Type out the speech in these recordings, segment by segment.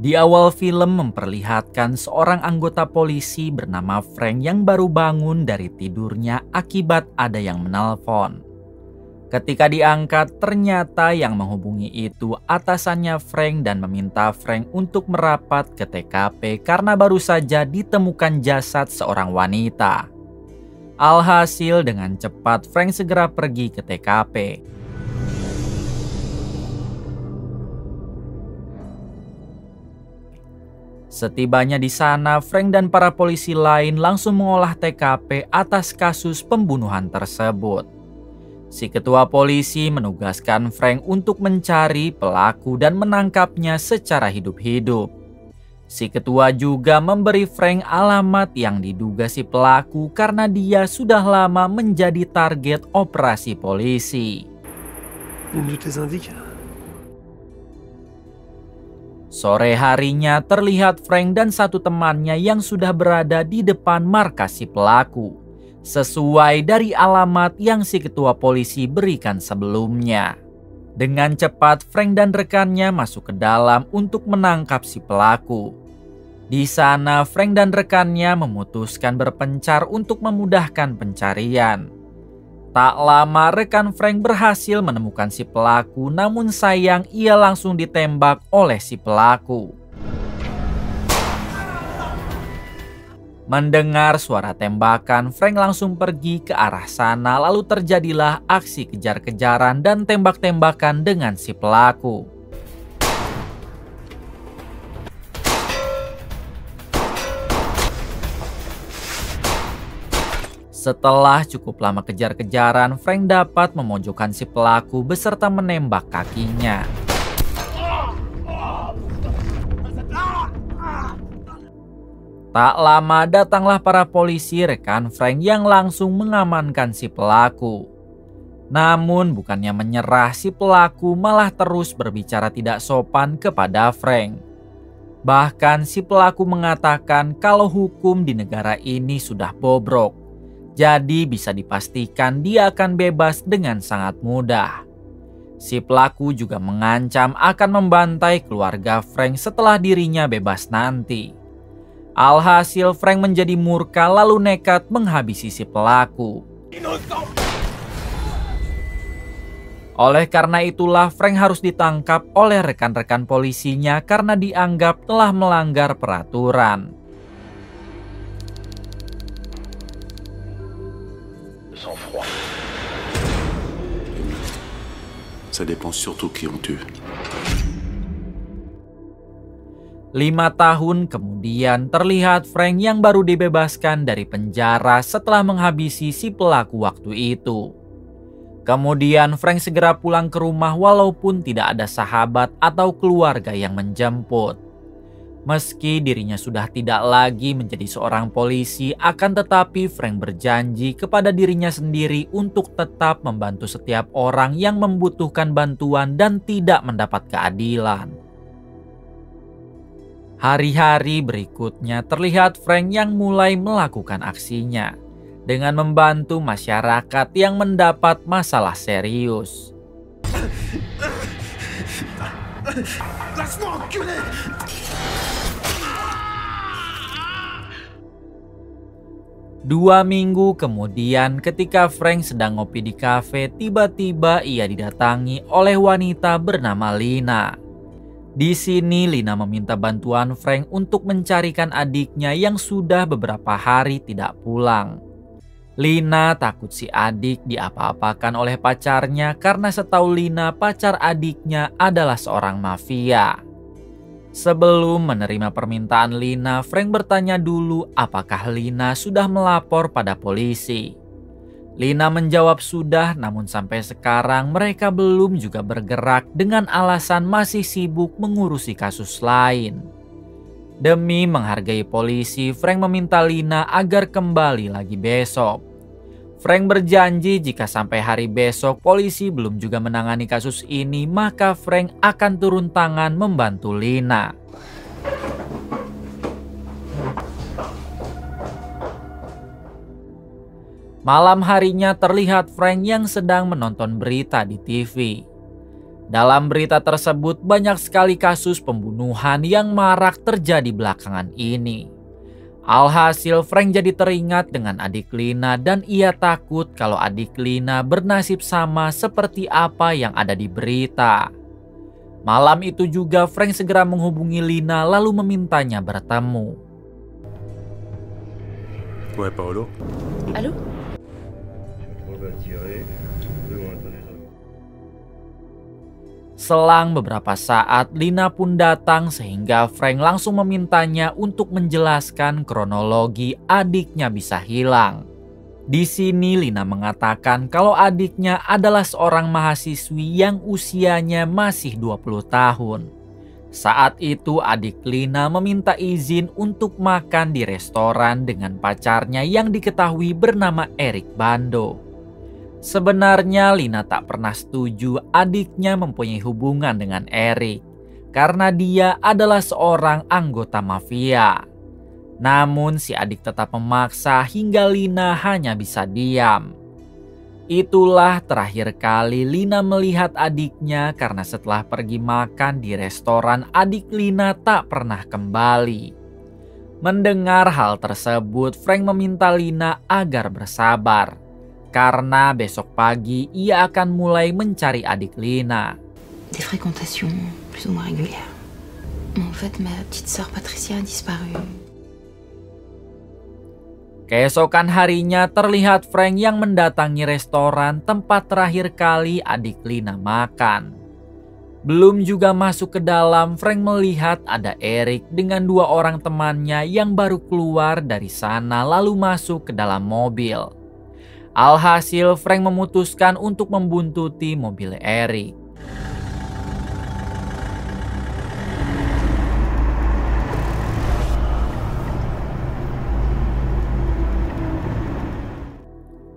Di awal film memperlihatkan seorang anggota polisi bernama Frank yang baru bangun dari tidurnya akibat ada yang menelpon. Ketika diangkat, ternyata yang menghubungi itu atasannya Frank dan meminta Frank untuk merapat ke TKP karena baru saja ditemukan jasad seorang wanita. Alhasil dengan cepat Frank segera pergi ke TKP. Setibanya di sana, Frank dan para polisi lain langsung mengolah TKP atas kasus pembunuhan tersebut. Si ketua polisi menugaskan Frank untuk mencari pelaku dan menangkapnya secara hidup-hidup. Si ketua juga memberi Frank alamat yang diduga si pelaku karena dia sudah lama menjadi target operasi polisi. Sore harinya terlihat Frank dan satu temannya yang sudah berada di depan markas si pelaku, sesuai dari alamat yang si ketua polisi berikan sebelumnya. Dengan cepat Frank dan rekannya masuk ke dalam untuk menangkap si pelaku. Di sana Frank dan rekannya memutuskan berpencar untuk memudahkan pencarian. Tak lama rekan Frank berhasil menemukan si pelaku, namun sayang ia langsung ditembak oleh si pelaku. Mendengar suara tembakan, Frank langsung pergi ke arah sana, lalu terjadilah aksi kejar-kejaran dan tembak-tembakan dengan si pelaku. Setelah cukup lama kejar-kejaran, Frank dapat memojokkan si pelaku beserta menembak kakinya. Tak lama datanglah para polisi rekan Frank yang langsung mengamankan si pelaku. Namun bukannya menyerah, si pelaku malah terus berbicara tidak sopan kepada Frank. Bahkan si pelaku mengatakan kalau hukum di negara ini sudah bobrok. Jadi bisa dipastikan dia akan bebas dengan sangat mudah. Si pelaku juga mengancam akan membantai keluarga Frank setelah dirinya bebas nanti. Alhasil Frank menjadi murka lalu nekat menghabisi si pelaku. Oleh karena itulah Frank harus ditangkap oleh rekan-rekan polisinya karena dianggap telah melanggar peraturan. Ça dépend surtout qui on tue. 5 tahun kemudian terlihat Frank yang baru dibebaskan dari penjara setelah menghabisi si pelaku waktu itu. Kemudian Frank segera pulang ke rumah walaupun tidak ada sahabat atau keluarga yang menjemput. Meski dirinya sudah tidak lagi menjadi seorang polisi, akan tetapi Frank berjanji kepada dirinya sendiri untuk tetap membantu setiap orang yang membutuhkan bantuan dan tidak mendapat keadilan. Hari-hari berikutnya terlihat Frank yang mulai melakukan aksinya dengan membantu masyarakat yang mendapat masalah serius. 2 minggu kemudian ketika Frank sedang ngopi di kafe, tiba-tiba ia didatangi oleh wanita bernama Lina. Di sini Lina meminta bantuan Frank untuk mencarikan adiknya yang sudah beberapa hari tidak pulang. Lina takut si adik diapa-apakan oleh pacarnya karena setahu Lina pacar adiknya adalah seorang mafia. Sebelum menerima permintaan Lina, Frank bertanya dulu apakah Lina sudah melapor pada polisi. Lina menjawab sudah, namun sampai sekarang mereka belum juga bergerak dengan alasan masih sibuk mengurusi kasus lain. Demi menghargai polisi, Frank meminta Lina agar kembali lagi besok. Frank berjanji jika sampai hari besok polisi belum juga menangani kasus ini, maka Frank akan turun tangan membantu Lina. Malam harinya terlihat Frank yang sedang menonton berita di TV. Dalam berita tersebut banyak sekali kasus pembunuhan yang marak terjadi belakangan ini. Alhasil Frank jadi teringat dengan adik Lina dan ia takut kalau adik Lina bernasib sama seperti apa yang ada di berita. Malam itu juga Frank segera menghubungi Lina lalu memintanya bertemu. Ouais, Paolo. Allô? Selang beberapa saat, Lina pun datang sehingga Frank langsung memintanya untuk menjelaskan kronologi adiknya bisa hilang. Di sini Lina mengatakan kalau adiknya adalah seorang mahasiswi yang usianya masih 20 tahun. Saat itu adik Lina meminta izin untuk makan di restoran dengan pacarnya yang diketahui bernama Erik Bando. Sebenarnya Lina tak pernah setuju adiknya mempunyai hubungan dengan Erik karena dia adalah seorang anggota mafia. Namun si adik tetap memaksa hingga Lina hanya bisa diam. Itulah terakhir kali Lina melihat adiknya karena setelah pergi makan di restoran adik Lina tak pernah kembali. Mendengar hal tersebut, Frank meminta Lina agar bersabar. Karena besok pagi ia akan mulai mencari adik Lina. Des fréquentations plus ou moins régulières. En fait, ma petite sœur Patricia a disparu. Keesokan harinya terlihat Frank yang mendatangi restoran tempat terakhir kali adik Lina makan. Belum juga masuk ke dalam, Frank melihat ada Erik dengan dua orang temannya yang baru keluar dari sana lalu masuk ke dalam mobil. Alhasil Frank memutuskan untuk membuntuti mobil Erik.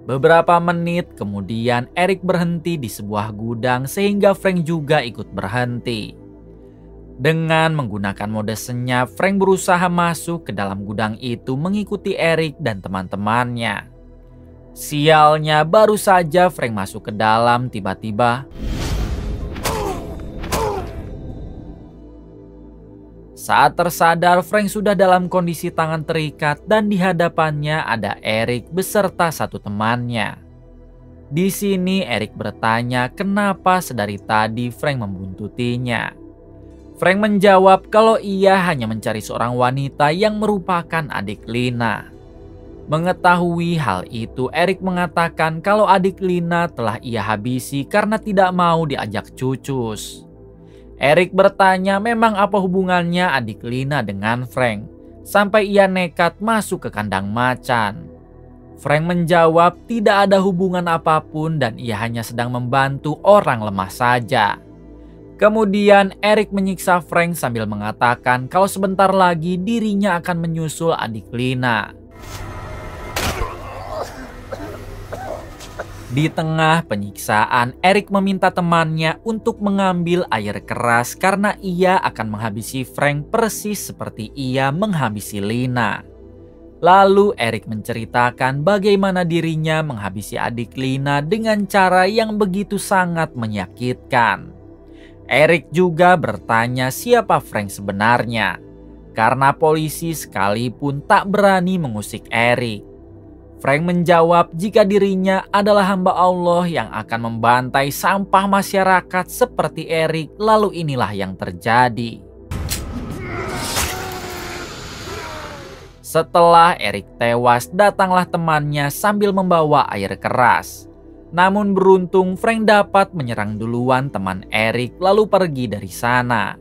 Beberapa menit kemudian Erik berhenti di sebuah gudang sehingga Frank juga ikut berhenti. Dengan menggunakan mode senyap, Frank berusaha masuk ke dalam gudang itu mengikuti Erik dan teman-temannya. Sialnya, baru saja Frank masuk ke dalam, tiba-tiba saat tersadar Frank sudah dalam kondisi tangan terikat dan di hadapannya ada Erik beserta satu temannya. Di sini Erik bertanya kenapa sedari tadi Frank membuntutinya. Frank menjawab kalau ia hanya mencari seorang wanita yang merupakan adik Lina. Mengetahui hal itu, Erik mengatakan kalau adik Lina telah ia habisi karena tidak mau diajak cucus. Erik bertanya memang apa hubungannya adik Lina dengan Frank, sampai ia nekat masuk ke kandang macan. Frank menjawab tidak ada hubungan apapun dan ia hanya sedang membantu orang lemah saja. Kemudian Erik menyiksa Frank sambil mengatakan kalau sebentar lagi dirinya akan menyusul adik Lina. Di tengah penyiksaan, Erik meminta temannya untuk mengambil air keras karena ia akan menghabisi Frank persis seperti ia menghabisi Lina. Lalu Erik menceritakan bagaimana dirinya menghabisi adik Lina dengan cara yang begitu sangat menyakitkan. Erik juga bertanya siapa Frank sebenarnya, karena polisi sekalipun tak berani mengusik Erik. Frank menjawab jika dirinya adalah hamba Allah yang akan membantai sampah masyarakat seperti Erik, lalu inilah yang terjadi. Setelah Erik tewas, datanglah temannya sambil membawa air keras. Namun beruntung Frank dapat menyerang duluan teman Erik lalu pergi dari sana.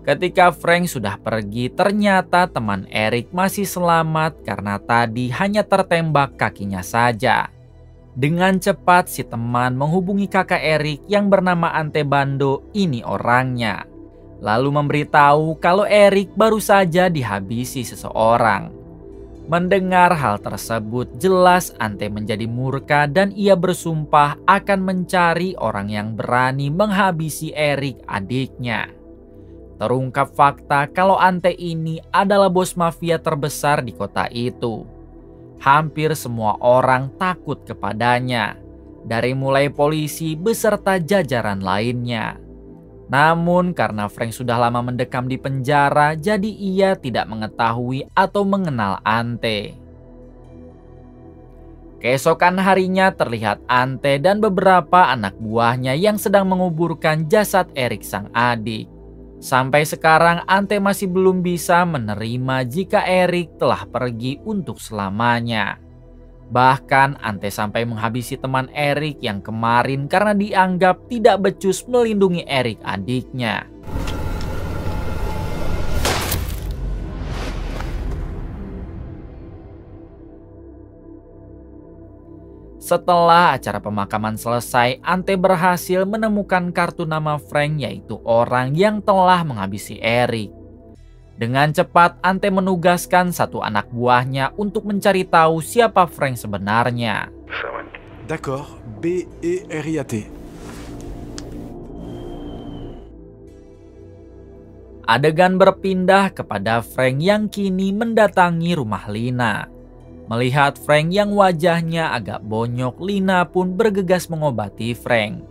Ketika Frank sudah pergi, ternyata teman Erik masih selamat karena tadi hanya tertembak kakinya saja. Dengan cepat si teman menghubungi kakak Erik yang bernama Ante Bando, ini orangnya. Lalu memberitahu kalau Erik baru saja dihabisi seseorang. Mendengar hal tersebut, jelas Ante menjadi murka dan ia bersumpah akan mencari orang yang berani menghabisi Erik, adiknya. Terungkap fakta kalau Ante ini adalah bos mafia terbesar di kota itu. Hampir semua orang takut kepadanya, dari mulai polisi beserta jajaran lainnya. Namun karena Frank sudah lama mendekam di penjara, jadi ia tidak mengetahui atau mengenal Ante. Keesokan harinya terlihat Ante dan beberapa anak buahnya yang sedang menguburkan jasad Erik sang adik. Sampai sekarang Ante masih belum bisa menerima jika Erik telah pergi untuk selamanya. Bahkan Ante sampai menghabisi teman Erik yang kemarin karena dianggap tidak becus melindungi Erik, adiknya. Setelah acara pemakaman selesai, Ante berhasil menemukan kartu nama Frank, yaitu orang yang telah menghabisi Erik. Dengan cepat, Ante menugaskan satu anak buahnya untuk mencari tahu siapa Frank sebenarnya. D'accord, B-E-R-I-A-T. Adegan berpindah kepada Frank yang kini mendatangi rumah Lina. Melihat Frank yang wajahnya agak bonyok, Lina pun bergegas mengobati Frank.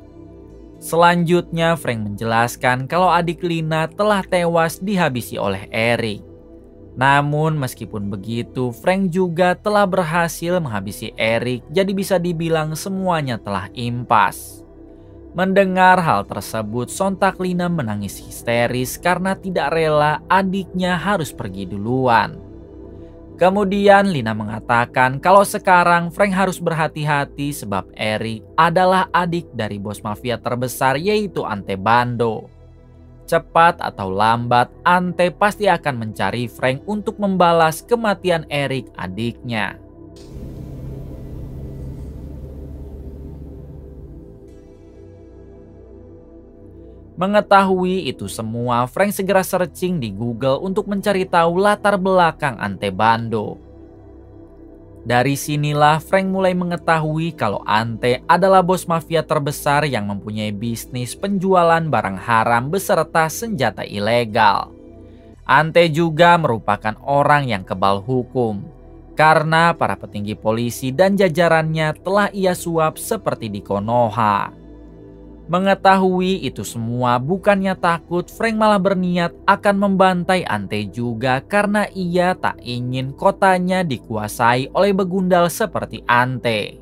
Selanjutnya Frank menjelaskan kalau adik Lina telah tewas dihabisi oleh Erik. Namun meskipun begitu, Frank juga telah berhasil menghabisi Erik, jadi bisa dibilang semuanya telah impas. Mendengar hal tersebut, sontak Lina menangis histeris karena tidak rela adiknya harus pergi duluan. Kemudian Lina mengatakan kalau sekarang Frank harus berhati-hati sebab Erik adalah adik dari bos mafia terbesar, yaitu Ante Bando. Cepat atau lambat, Ante pasti akan mencari Frank untuk membalas kematian Erik, adiknya. Mengetahui itu semua, Frank segera searching di Google untuk mencari tahu latar belakang Ante Bando. Dari sinilah Frank mulai mengetahui kalau Ante adalah bos mafia terbesar yang mempunyai bisnis penjualan barang haram beserta senjata ilegal. Ante juga merupakan orang yang kebal hukum, karena para petinggi polisi dan jajarannya telah ia suap seperti di Konoha. Mengetahui itu semua, bukannya takut, Frank malah berniat akan membantai Ante juga karena ia tak ingin kotanya dikuasai oleh begundal seperti Ante.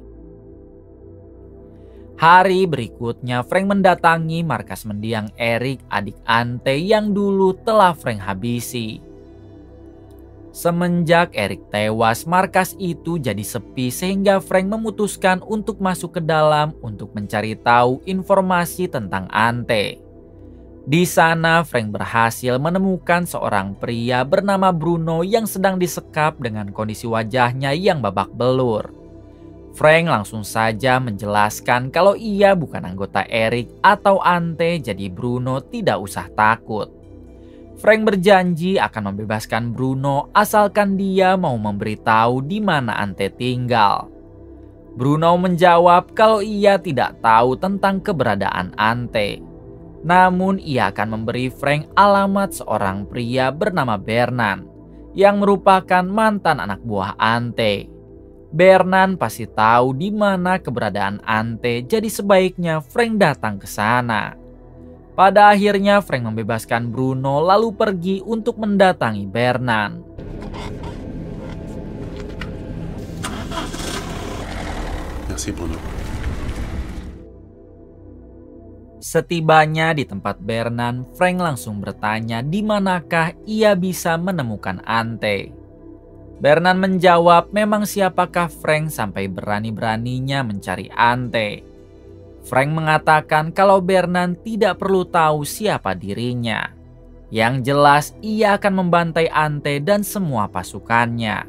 Hari berikutnya Frank mendatangi markas mendiang Erik, adik Ante yang dulu telah Frank habisi. Semenjak Erik tewas, markas itu jadi sepi sehingga Frank memutuskan untuk masuk ke dalam untuk mencari tahu informasi tentang Ante. Di sana Frank berhasil menemukan seorang pria bernama Bruno yang sedang disekap dengan kondisi wajahnya yang babak belur. Frank langsung saja menjelaskan kalau ia bukan anggota Erik atau Ante, jadi Bruno tidak usah takut. Frank berjanji akan membebaskan Bruno asalkan dia mau memberitahu di mana Ante tinggal. Bruno menjawab kalau ia tidak tahu tentang keberadaan Ante. Namun ia akan memberi Frank alamat seorang pria bernama Bernan yang merupakan mantan anak buah Ante. Bernan pasti tahu di mana keberadaan Ante, jadi sebaiknya Frank datang ke sana. Pada akhirnya Frank membebaskan Bruno lalu pergi untuk mendatangi Bernan. Merci Bruno. Setibanya di tempat Bernan, Frank langsung bertanya di manakah ia bisa menemukan Ante. Bernan menjawab memang siapakah Frank sampai berani-beraninya mencari Ante. Frank mengatakan kalau Bernan tidak perlu tahu siapa dirinya. Yang jelas ia akan membantai Ante dan semua pasukannya.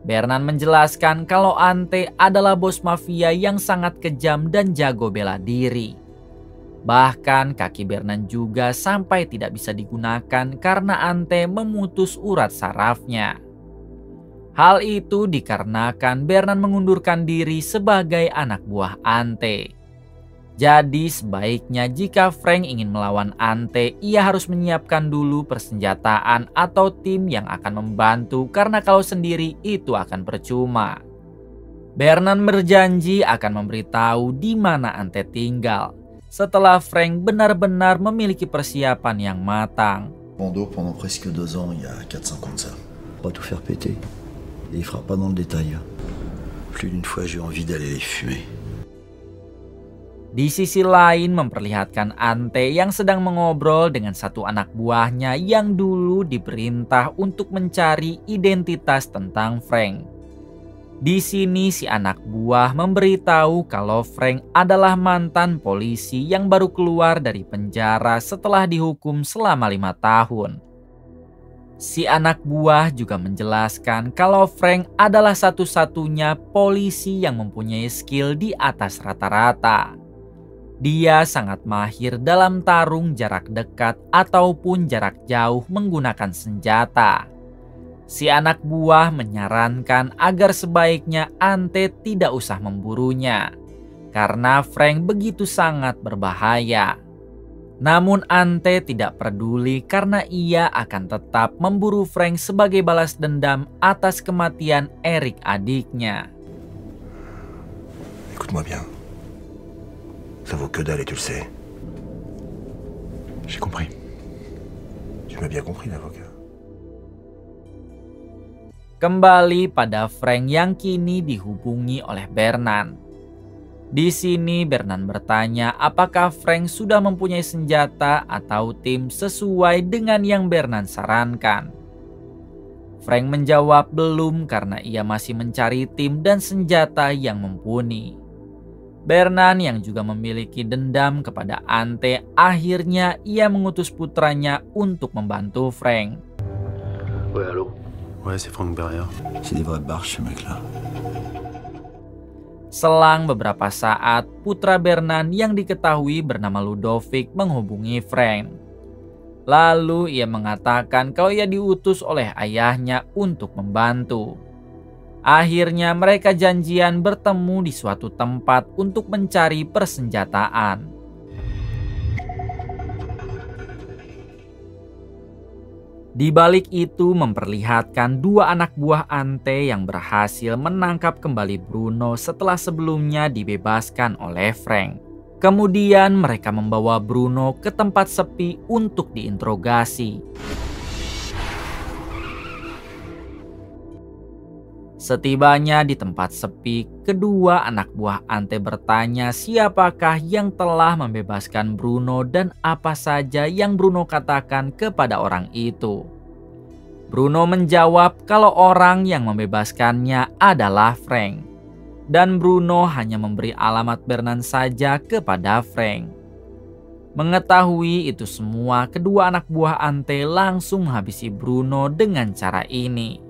Bernan menjelaskan kalau Ante adalah bos mafia yang sangat kejam dan jago bela diri. Bahkan kaki Bernan juga sampai tidak bisa digunakan karena Ante memutus urat sarafnya. Hal itu dikarenakan Bernard mengundurkan diri sebagai anak buah Ante. Jadi sebaiknya jika Frank ingin melawan Ante, ia harus menyiapkan dulu persenjataan atau tim yang akan membantu, karena kalau sendiri itu akan percuma. Bernard berjanji akan memberitahu di mana Ante tinggal setelah Frank benar-benar memiliki persiapan yang matang. Bando pendant presque 2 ans, il y a 4-5 ans de ça. Pas tout faire péter. Et il fera pas dans le détail. Plus d'une fois j'ai eu envie d'aller les fumer. Di sisi lain memperlihatkan Ante yang sedang mengobrol dengan satu anak buahnya yang dulu diperintah untuk mencari identitas tentang Frank. Di sini si anak buah memberitahu kalau Frank adalah mantan polisi yang baru keluar dari penjara setelah dihukum selama 5 tahun. Si anak buah juga menjelaskan kalau Frank adalah satu-satunya polisi yang mempunyai skill di atas rata-rata. Dia sangat mahir dalam tarung jarak dekat ataupun jarak jauh menggunakan senjata. Si anak buah menyarankan agar sebaiknya Ante tidak usah memburunya, karena Frank begitu sangat berbahaya. Namun Ante tidak peduli karena ia akan tetap memburu Frank sebagai balas dendam atas kematian Eric adiknya. Écoute-moi bien. Ça vaut que dalle et tu le sais. J'ai compris. Tu m'as bien compris, l'avocat. Kembali pada Frank yang kini dihubungi oleh Bernard. Di sini Bernard bertanya apakah Frank sudah mempunyai senjata atau tim sesuai dengan yang Bernard sarankan. Frank menjawab belum karena ia masih mencari tim dan senjata yang mumpuni. Bernard yang juga memiliki dendam kepada Ante, akhirnya ia mengutus putranya untuk membantu Frank. Ouais, allô? Ouais, c'est Frank Berrier. C'est des vrais barges, ce mec-là. Selang beberapa saat, putra Bernard yang diketahui bernama Ludovic menghubungi Frank. Lalu ia mengatakan kalau ia diutus oleh ayahnya untuk membantu. Akhirnya mereka janjian bertemu di suatu tempat untuk mencari persenjataan. Di balik itu memperlihatkan 2 anak buah Ante yang berhasil menangkap kembali Bruno setelah sebelumnya dibebaskan oleh Frank. Kemudian mereka membawa Bruno ke tempat sepi untuk diinterogasi. Setibanya di tempat sepi, kedua anak buah Ante bertanya siapakah yang telah membebaskan Bruno dan apa saja yang Bruno katakan kepada orang itu. Bruno menjawab kalau orang yang membebaskannya adalah Frank. Dan Bruno hanya memberi alamat Bernard saja kepada Frank. Mengetahui itu semua, kedua anak buah Ante langsung menghabisi Bruno dengan cara ini.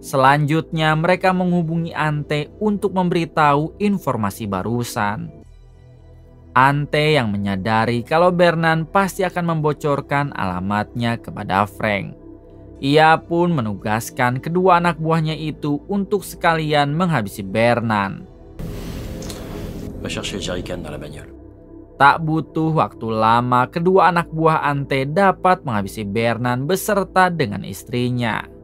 Selanjutnya mereka menghubungi Ante untuk memberitahu informasi barusan. Ante yang menyadari kalau Bernard pasti akan membocorkan alamatnya kepada Frank. Ia pun menugaskan kedua anak buahnya itu untuk sekalian menghabisi Bernard. Va chercher le jerrycan dans la bagnole. Tak butuh waktu lama, kedua anak buah Ante dapat menghabisi Bernard beserta dengan istrinya.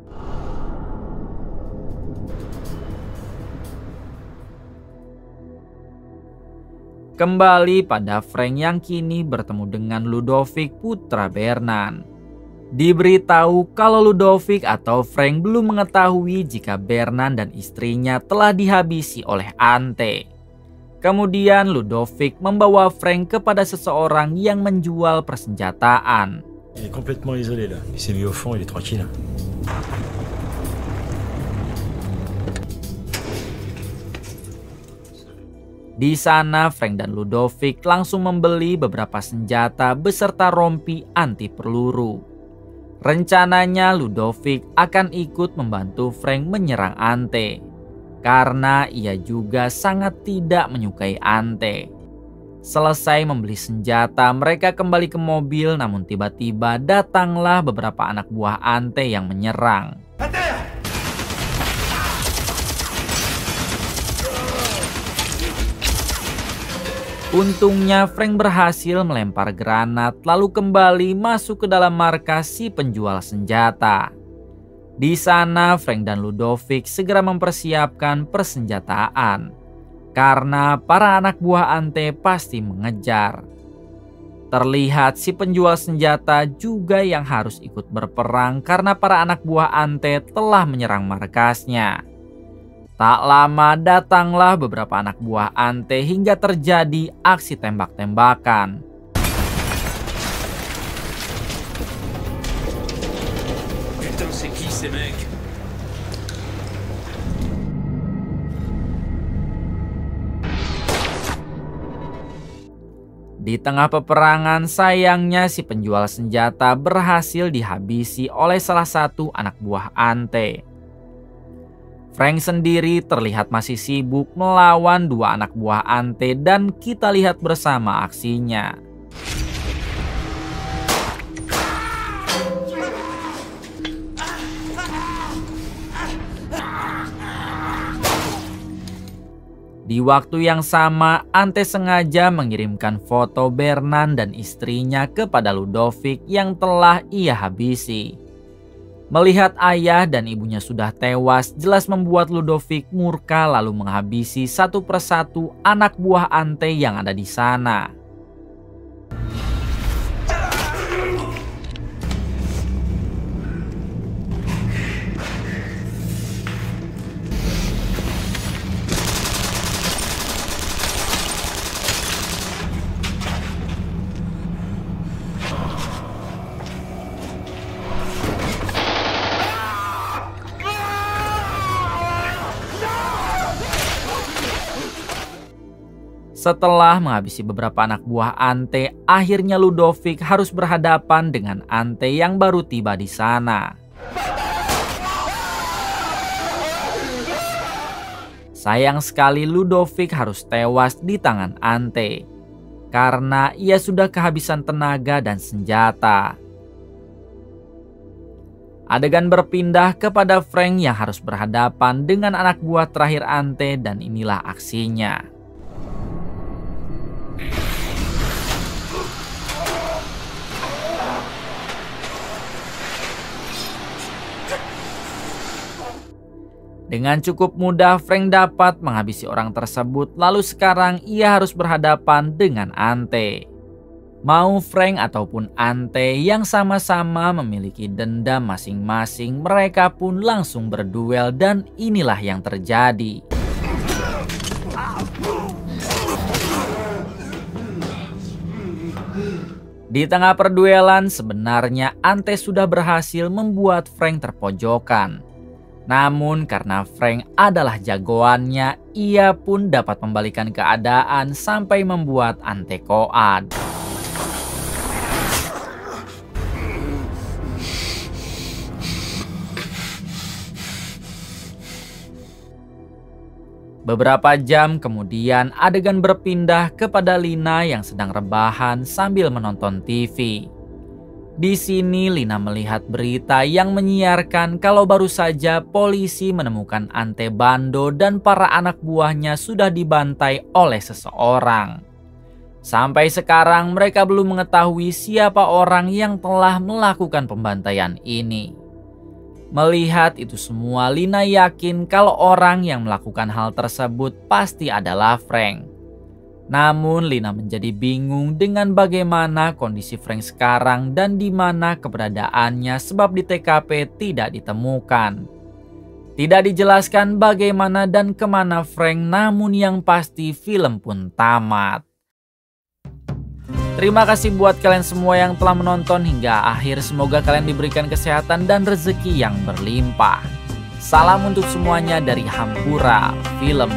Kembali pada Frank yang kini bertemu dengan Ludovic, putra Bernard. Diberitahu kalau Ludovic atau Frank belum mengetahui jika Bernard dan istrinya telah dihabisi oleh Ante. Kemudian Ludovic membawa Frank kepada seseorang yang menjual persenjataan. Il est complètement isolé là. Il s'est mis au fond, il est tranquille. Di sana Frank dan Ludovic langsung membeli beberapa senjata beserta rompi anti peluru. Rencananya Ludovic akan ikut membantu Frank menyerang Ante, karena ia juga sangat tidak menyukai Ante. Selesai membeli senjata, mereka kembali ke mobil, namun tiba-tiba datanglah beberapa anak buah Ante yang menyerang. Untungnya Frank berhasil melempar granat lalu kembali masuk ke dalam markas si penjual senjata. Di sana Frank dan Ludovic segera mempersiapkan persenjataan karena para anak buah Ante pasti mengejar. Terlihat si penjual senjata juga yang harus ikut berperang karena para anak buah Ante telah menyerang markasnya. Tak lama datanglah beberapa anak buah Ante hingga terjadi aksi tembak-tembakan. Di tengah peperangan, sayangnya si penjual senjata berhasil dihabisi oleh salah satu anak buah Ante. Frank sendiri terlihat masih sibuk melawan dua anak buah Ante dan kita lihat bersama aksinya. Di waktu yang sama, Ante sengaja mengirimkan foto Bernan dan istrinya kepada Ludovic yang telah ia habisi. Melihat ayah dan ibunya sudah tewas, jelas membuat Ludovic murka lalu menghabisi satu persatu anak buah Ante yang ada di sana. Setelah menghabisi beberapa anak buah Ante, akhirnya Ludovic harus berhadapan dengan Ante yang baru tiba di sana. Sayang sekali Ludovic harus tewas di tangan Ante karena ia sudah kehabisan tenaga dan senjata. Adegan berpindah kepada Frank yang harus berhadapan dengan anak buah terakhir Ante dan inilah aksinya. Dengan cukup mudah Frank dapat menghabisi orang tersebut, lalu sekarang ia harus berhadapan dengan Ante. Mau Frank ataupun Ante yang sama-sama memiliki dendam masing-masing, mereka pun langsung berduel dan inilah yang terjadi. Di tengah perduelan, sebenarnya Ante sudah berhasil membuat Frank terpojokan. Namun karena Frank adalah jagoannya, ia pun dapat membalikan keadaan sampai membuat Ante koad. Beberapa jam kemudian adegan berpindah kepada Lina yang sedang rebahan sambil menonton TV. Di sini Lina melihat berita yang menyiarkan kalau baru saja polisi menemukan Ante Bando dan para anak buahnya sudah dibantai oleh seseorang. Sampai sekarang mereka belum mengetahui siapa orang yang telah melakukan pembantaian ini. Melihat itu semua, Lina yakin kalau orang yang melakukan hal tersebut pasti adalah Frank. Namun Lina menjadi bingung dengan bagaimana kondisi Frank sekarang dan di mana keberadaannya sebab di TKP tidak ditemukan. Tidak dijelaskan bagaimana dan kemana Frank, namun yang pasti film pun tamat. Terima kasih buat kalian semua yang telah menonton hingga akhir. Semoga kalian diberikan kesehatan dan rezeki yang berlimpah. Salam untuk semuanya dari Hampura Film.